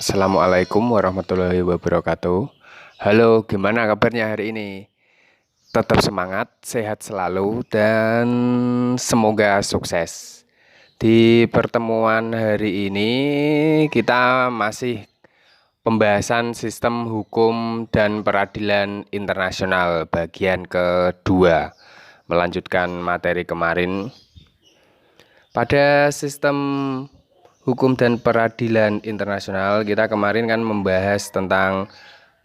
Assalamualaikum warahmatullahi wabarakatuh. Halo, gimana kabarnya hari ini? Tetap semangat, sehat selalu, dan semoga sukses. Di pertemuan hari ini, kita masih pembahasan sistem hukum dan peradilan internasional bagian kedua, melanjutkan materi kemarin. Pada sistem hukum dan peradilan internasional, kita kemarin kan membahas tentang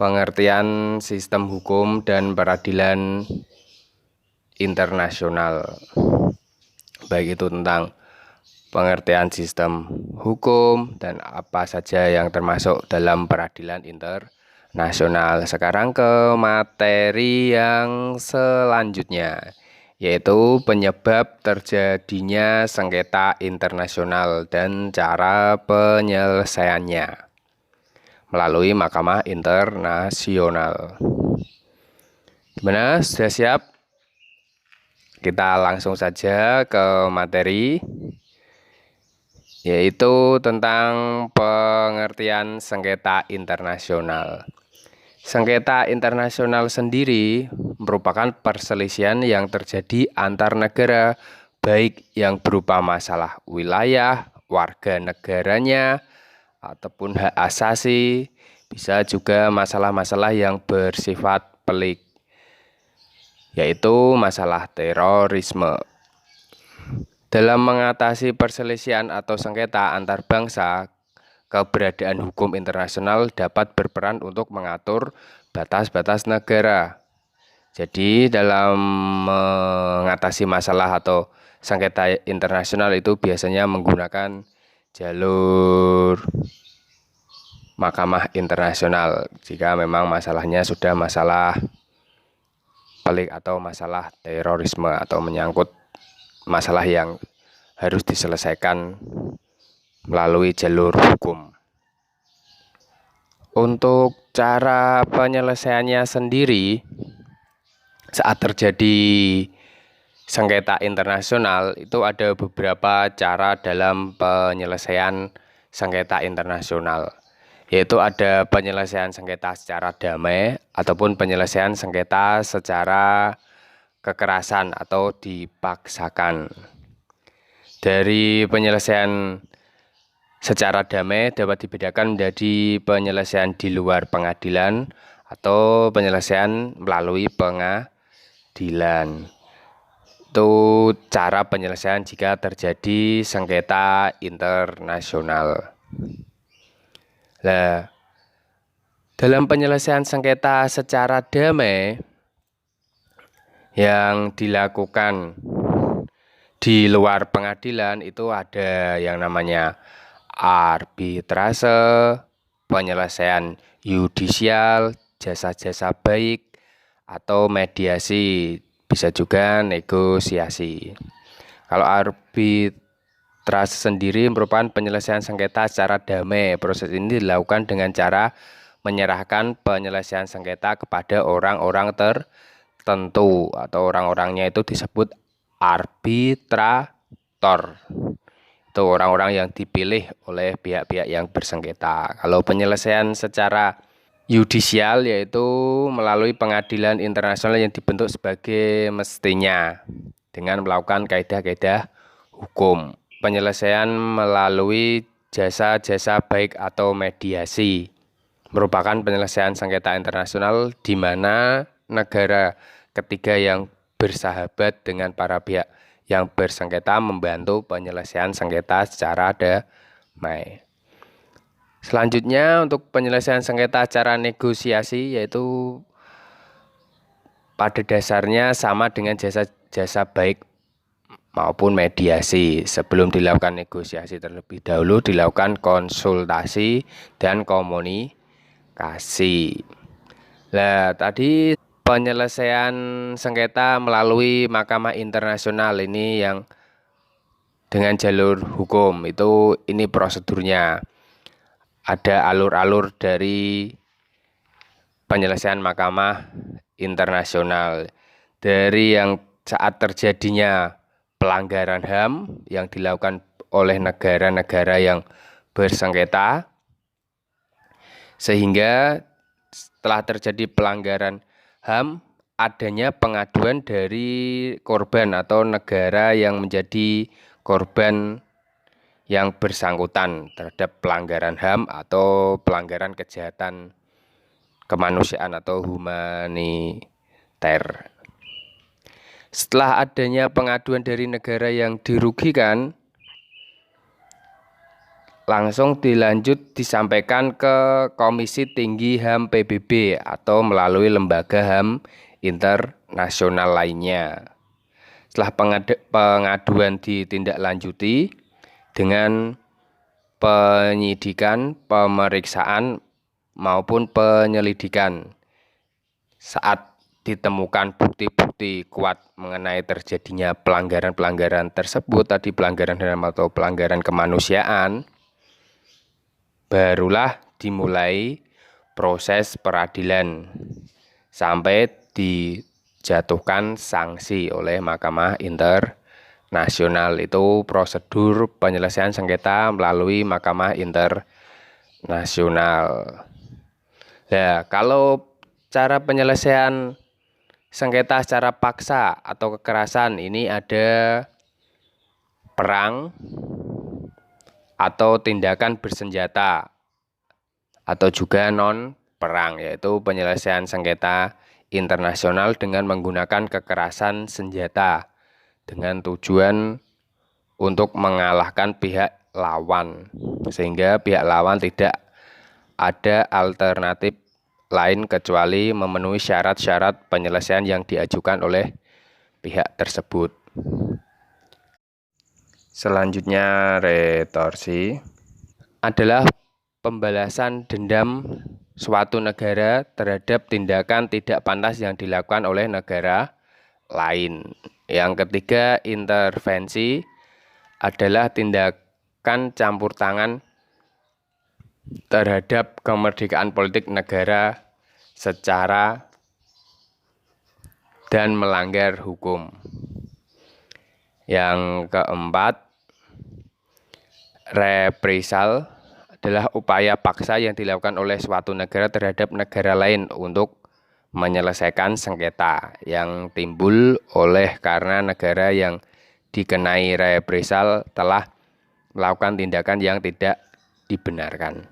pengertian sistem hukum dan peradilan internasional. Baik itu tentang pengertian sistem hukum dan apa saja yang termasuk dalam peradilan internasional. Sekarang ke materi yang selanjutnya, yaitu penyebab terjadinya sengketa internasional dan cara penyelesaiannya melalui Mahkamah Internasional. Gimana? Sudah siap? Kita langsung saja ke materi, yaitu tentang pengertian sengketa internasional. Sengketa internasional sendiri merupakan perselisihan yang terjadi antar negara, baik yang berupa masalah wilayah, warga negaranya, ataupun hak asasi, bisa juga masalah-masalah yang bersifat pelik, yaitu masalah terorisme. Dalam mengatasi perselisihan atau sengketa antar bangsa, keberadaan hukum internasional dapat berperan untuk mengatur batas-batas negara. Jadi dalam mengatasi masalah atau sengketa internasional itu biasanya menggunakan jalur Mahkamah Internasional jika memang masalahnya sudah masalah pelik atau masalah terorisme atau menyangkut masalah yang harus diselesaikan melalui jalur hukum. Untuk cara penyelesaiannya sendiri, saat terjadi sengketa internasional itu ada beberapa cara dalam penyelesaian sengketa internasional, yaitu ada penyelesaian sengketa secara damai ataupun penyelesaian sengketa secara kekerasan atau dipaksakan. Dari penyelesaian secara damai dapat dibedakan menjadi penyelesaian di luar pengadilan atau penyelesaian melalui pengadilan. Itu cara penyelesaian jika terjadi sengketa internasional. Nah, dalam penyelesaian sengketa secara damai yang dilakukan di luar pengadilan itu ada yang namanya arbitrase, penyelesaian yudisial, jasa-jasa baik, atau mediasi, bisa juga negosiasi. Kalau arbitrase sendiri merupakan penyelesaian sengketa secara damai. Proses ini dilakukan dengan cara menyerahkan penyelesaian sengketa kepada orang-orang tertentu atau orang-orangnya itu disebut arbitrator. Itu orang-orang yang dipilih oleh pihak-pihak yang bersengketa. Kalau penyelesaian secara yudisial yaitu melalui pengadilan internasional yang dibentuk sebagai mestinya dengan melakukan kaidah-kaidah hukum. Penyelesaian melalui jasa-jasa baik atau mediasi merupakan penyelesaian sengketa internasional di mana negara ketiga yang bersahabat dengan para pihak yang bersengketa membantu penyelesaian sengketa secara damai. Selanjutnya untuk penyelesaian sengketa secara negosiasi yaitu pada dasarnya sama dengan jasa-jasa baik maupun mediasi. Sebelum dilakukan negosiasi terlebih dahulu dilakukan konsultasi dan komunikasi. Nah, tadi penyelesaian sengketa melalui Mahkamah Internasional ini yang dengan jalur hukum itu ini prosedurnya. Ada alur-alur dari penyelesaian Mahkamah Internasional. Dari yang saat terjadinya pelanggaran HAM yang dilakukan oleh negara-negara yang bersengketa, Sehingga setelah terjadi pelanggaran HAM, adanya pengaduan dari korban atau negara yang menjadi korban yang bersangkutan terhadap pelanggaran HAM atau pelanggaran kejahatan kemanusiaan atau humaniter. Setelah adanya pengaduan dari negara yang dirugikan, langsung disampaikan ke Komisi Tinggi HAM PBB atau melalui lembaga HAM internasional lainnya. Setelah pengaduan ditindaklanjuti dengan penyidikan, pemeriksaan maupun penyelidikan. Saat ditemukan bukti-bukti kuat mengenai terjadinya pelanggaran-pelanggaran tersebut, tadi pelanggaran HAM atau pelanggaran kemanusiaan, barulah dimulai proses peradilan sampai dijatuhkan sanksi oleh Mahkamah Internasional. Itu prosedur penyelesaian sengketa melalui Mahkamah Internasional. Nah, kalau cara penyelesaian sengketa secara paksa atau kekerasan ini ada perang atau tindakan bersenjata atau juga non perang, yaitu penyelesaian sengketa internasional dengan menggunakan kekerasan senjata dengan tujuan untuk mengalahkan pihak lawan, sehingga pihak lawan tidak ada alternatif lain kecuali memenuhi syarat-syarat penyelesaian yang diajukan oleh pihak tersebut. Selanjutnya, retorsi adalah pembalasan dendam suatu negara terhadap tindakan tidak pantas yang dilakukan oleh negara lain. Yang ketiga, intervensi adalah tindakan campur tangan terhadap kemerdekaan politik negara secara dan melanggar hukum. Yang keempat, reprisal adalah upaya paksa yang dilakukan oleh suatu negara terhadap negara lain untuk menyelesaikan sengketa yang timbul oleh karena negara yang dikenai reprisal telah melakukan tindakan yang tidak dibenarkan.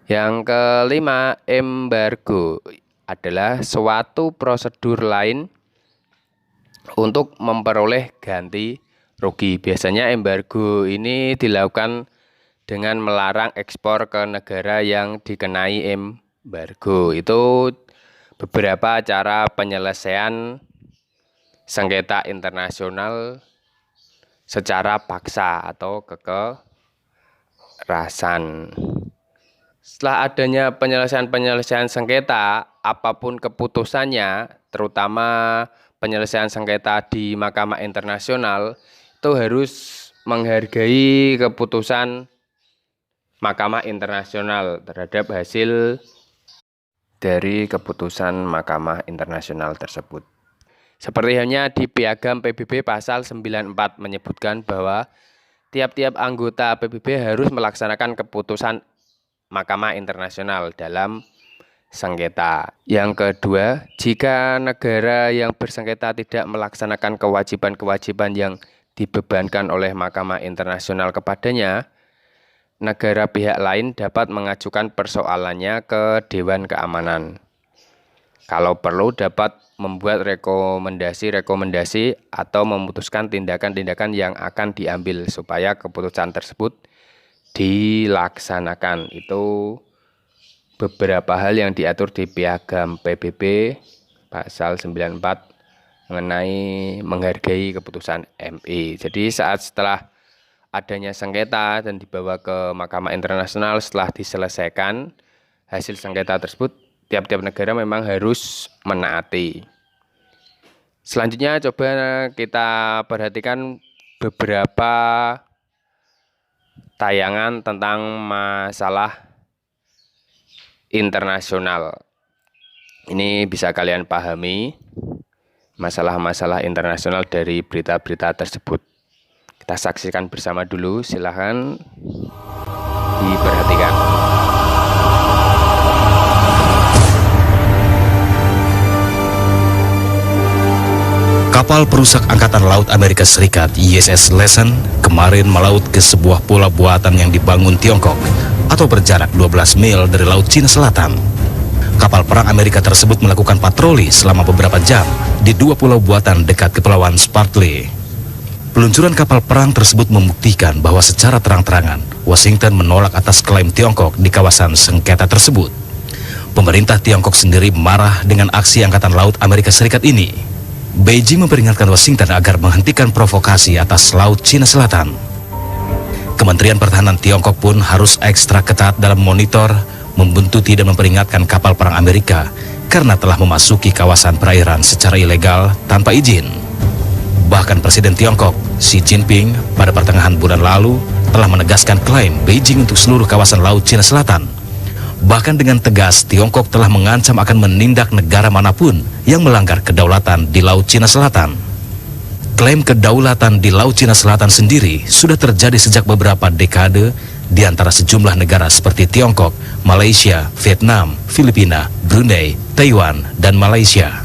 Yang kelima, embargo adalah suatu prosedur lain untuk memperoleh ganti rugi. Biasanya embargo ini dilakukan dengan melarang ekspor ke negara yang dikenai embargo. Itu beberapa cara penyelesaian sengketa internasional secara paksa atau kekerasan. Setelah adanya penyelesaian sengketa, apapun keputusannya, terutama penyelesaian sengketa di Mahkamah Internasional, itu harus menghargai keputusan Mahkamah Internasional terhadap hasil dari keputusan Mahkamah Internasional tersebut. Seperti halnya di Piagam PBB pasal 94 menyebutkan bahwa tiap-tiap anggota PBB harus melaksanakan keputusan Mahkamah Internasional dalam sengketa. Yang kedua, jika negara yang bersengketa tidak melaksanakan kewajiban-kewajiban yang dibebankan oleh Mahkamah Internasional kepadanya, negara pihak lain dapat mengajukan persoalannya ke Dewan Keamanan. Kalau perlu dapat membuat rekomendasi atau memutuskan tindakan-tindakan yang akan diambil supaya keputusan tersebut dilaksanakan. Itu beberapa hal yang diatur di Piagam PBB pasal 94 mengenai menghargai keputusan MI. Jadi setelah adanya sengketa dan dibawa ke Mahkamah Internasional, setelah diselesaikan hasil sengketa tersebut, tiap-tiap negara memang harus menaati. Selanjutnya coba kita perhatikan beberapa tayangan tentang masalah internasional. Ini bisa kalian pahami masalah-masalah internasional dari berita-berita tersebut. Kita saksikan bersama dulu, silahkan diperhatikan. Kapal perusak Angkatan Laut Amerika Serikat USS Lesson kemarin melaut ke sebuah pulau buatan yang dibangun Tiongkok atau berjarak 12 mil dari Laut Cina Selatan. Kapal perang Amerika tersebut melakukan patroli selama beberapa jam di dua pulau buatan dekat Kepulauan Spratly. Peluncuran kapal perang tersebut membuktikan bahwa secara terang-terangan Washington menolak atas klaim Tiongkok di kawasan sengketa tersebut. Pemerintah Tiongkok sendiri marah dengan aksi Angkatan Laut Amerika Serikat ini. Beijing memperingatkan Washington agar menghentikan provokasi atas Laut Cina Selatan. Kementerian Pertahanan Tiongkok pun harus ekstra ketat dalam monitor, membuntuti dan memperingatkan kapal perang Amerika karena telah memasuki kawasan perairan secara ilegal tanpa izin. Bahkan Presiden Tiongkok, Xi Jinping, pada pertengahan bulan lalu telah menegaskan klaim Beijing untuk seluruh kawasan Laut Cina Selatan. Bahkan dengan tegas, Tiongkok telah mengancam akan menindak negara manapun yang melanggar kedaulatan di Laut Cina Selatan. Klaim kedaulatan di Laut Cina Selatan sendiri sudah terjadi sejak beberapa dekade di antara sejumlah negara seperti Tiongkok, Malaysia, Vietnam, Filipina, Brunei, Taiwan, dan Malaysia.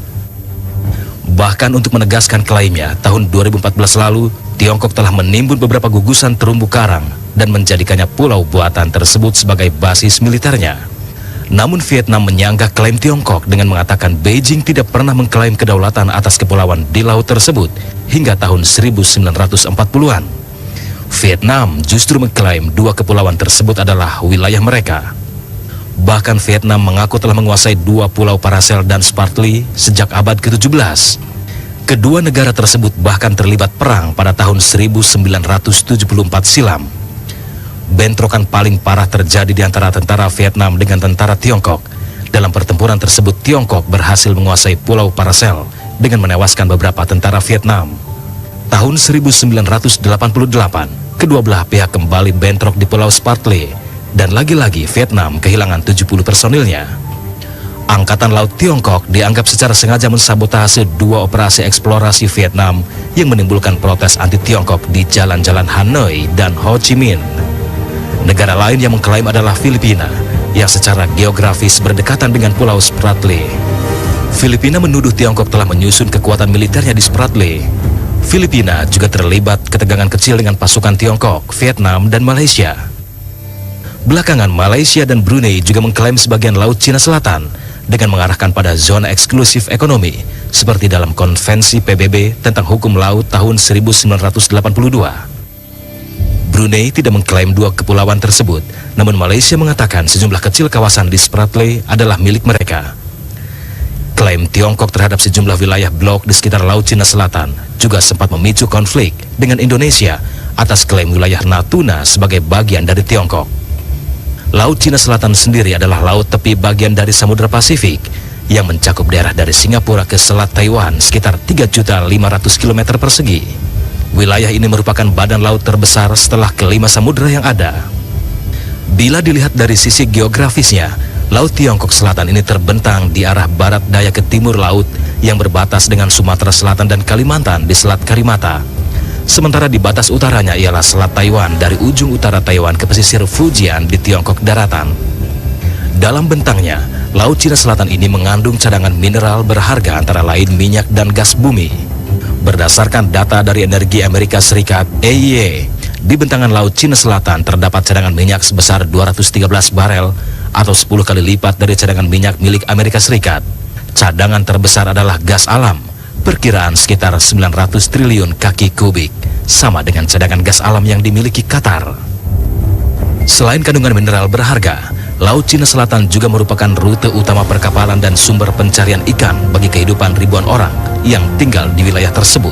Bahkan untuk menegaskan klaimnya, tahun 2014 lalu, Tiongkok telah menimbun beberapa gugusan terumbu karang dan menjadikannya pulau buatan tersebut sebagai basis militernya. Namun Vietnam menyanggah klaim Tiongkok dengan mengatakan Beijing tidak pernah mengklaim kedaulatan atas kepulauan di laut tersebut hingga tahun 1940-an. Vietnam justru mengklaim dua kepulauan tersebut adalah wilayah mereka. Bahkan Vietnam mengaku telah menguasai dua pulau Paracel dan Spratly sejak abad ke-17. Kedua negara tersebut bahkan terlibat perang pada tahun 1974 silam. Bentrokan paling parah terjadi di antara tentara Vietnam dengan tentara Tiongkok. Dalam pertempuran tersebut, Tiongkok berhasil menguasai pulau Paracel dengan menewaskan beberapa tentara Vietnam. Tahun 1988, kedua belah pihak kembali bentrok di pulau Spratly, dan lagi-lagi Vietnam kehilangan 70 personilnya. Angkatan Laut Tiongkok dianggap secara sengaja mensabotase dua operasi eksplorasi Vietnam yang menimbulkan protes anti-Tiongkok di jalan-jalan Hanoi dan Ho Chi Minh. Negara lain yang mengklaim adalah Filipina, yang secara geografis berdekatan dengan pulau Spratly. Filipina menuduh Tiongkok telah menyusun kekuatan militernya di Spratly. Filipina juga terlibat ketegangan kecil dengan pasukan Tiongkok, Vietnam, dan Malaysia. Belakangan Malaysia dan Brunei juga mengklaim sebagian Laut Cina Selatan dengan mengarahkan pada zona eksklusif ekonomi seperti dalam Konvensi PBB tentang Hukum Laut tahun 1982. Brunei tidak mengklaim dua kepulauan tersebut, namun Malaysia mengatakan sejumlah kecil kawasan di Spratly adalah milik mereka. Klaim Tiongkok terhadap sejumlah wilayah blok di sekitar Laut Cina Selatan juga sempat memicu konflik dengan Indonesia atas klaim wilayah Natuna sebagai bagian dari Tiongkok. Laut Cina Selatan sendiri adalah laut tepi bagian dari Samudra Pasifik yang mencakup daerah dari Singapura ke Selat Taiwan sekitar 3.500 km persegi. Wilayah ini merupakan badan laut terbesar setelah kelima samudra yang ada. Bila dilihat dari sisi geografisnya, Laut Tiongkok Selatan ini terbentang di arah barat daya ke timur laut yang berbatas dengan Sumatera Selatan dan Kalimantan di Selat Karimata. Sementara di batas utaranya ialah Selat Taiwan dari ujung utara Taiwan ke pesisir Fujian di Tiongkok daratan. Dalam bentangnya, Laut Cina Selatan ini mengandung cadangan mineral berharga antara lain minyak dan gas bumi. Berdasarkan data dari Energi Amerika Serikat, EIA, di bentangan Laut Cina Selatan terdapat cadangan minyak sebesar 213 barel atau 10 kali lipat dari cadangan minyak milik Amerika Serikat. Cadangan terbesar adalah gas alam, perkiraan sekitar 900 triliun kaki kubik, sama dengan cadangan gas alam yang dimiliki Qatar. Selain kandungan mineral berharga, Laut Cina Selatan juga merupakan rute utama perkapalan dan sumber pencarian ikan bagi kehidupan ribuan orang yang tinggal di wilayah tersebut.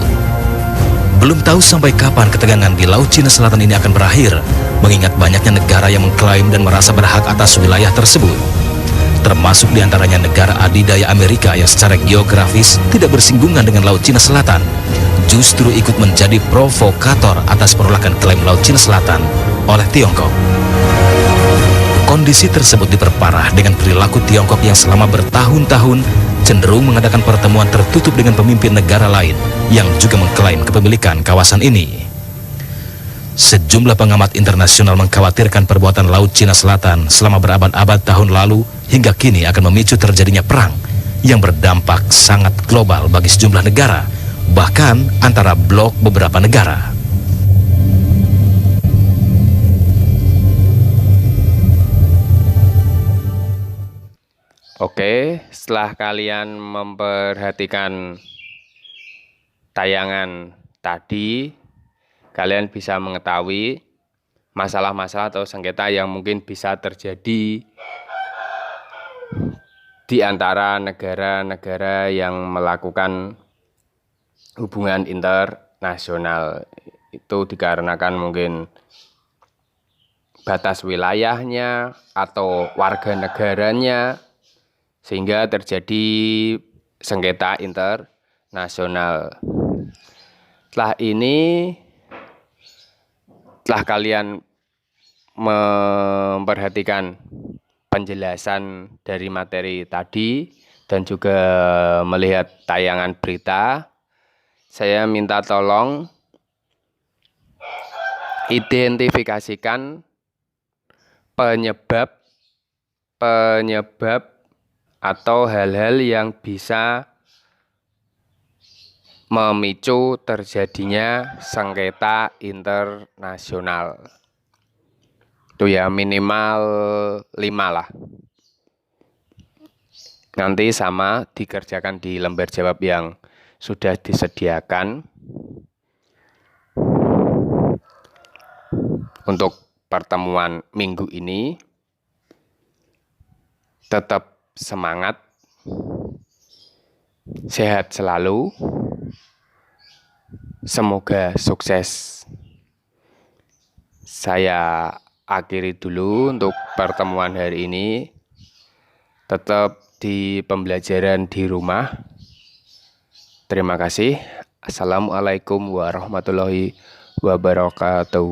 Belum tahu sampai kapan ketegangan di Laut Cina Selatan ini akan berakhir, mengingat banyaknya negara yang mengklaim dan merasa berhak atas wilayah tersebut. Termasuk diantaranya negara adidaya Amerika yang secara geografis tidak bersinggungan dengan Laut Cina Selatan, justru ikut menjadi provokator atas penolakan klaim Laut Cina Selatan oleh Tiongkok. Kondisi tersebut diperparah dengan perilaku Tiongkok yang selama bertahun-tahun cenderung mengadakan pertemuan tertutup dengan pemimpin negara lain yang juga mengklaim kepemilikan kawasan ini. Sejumlah pengamat internasional mengkhawatirkan perbuatan Laut Cina Selatan selama berabad-abad tahun lalu hingga kini akan memicu terjadinya perang yang berdampak sangat global bagi sejumlah negara, bahkan antara blok beberapa negara. Oke, setelah kalian memperhatikan tayangan tadi, kalian bisa mengetahui masalah-masalah atau sengketa yang mungkin bisa terjadi di antara negara-negara yang melakukan hubungan internasional. Itu dikarenakan mungkin batas wilayahnya atau warga negaranya, sehingga terjadi sengketa internasional. Setelah ini, setelah kalian memperhatikan penjelasan dari materi tadi dan juga melihat tayangan berita, saya minta tolong identifikasikan penyebab atau hal-hal yang bisa memicu terjadinya sengketa internasional. Itu ya minimal 5 lah. Nanti sama dikerjakan di lembar jawab yang sudah disediakan. Untuk pertemuan minggu ini, tetap semangat, sehat selalu, semoga sukses. Saya akhiri dulu untuk pertemuan hari ini. Tetap di pembelajaran di rumah. Terima kasih. Assalamualaikum warahmatullahi wabarakatuh.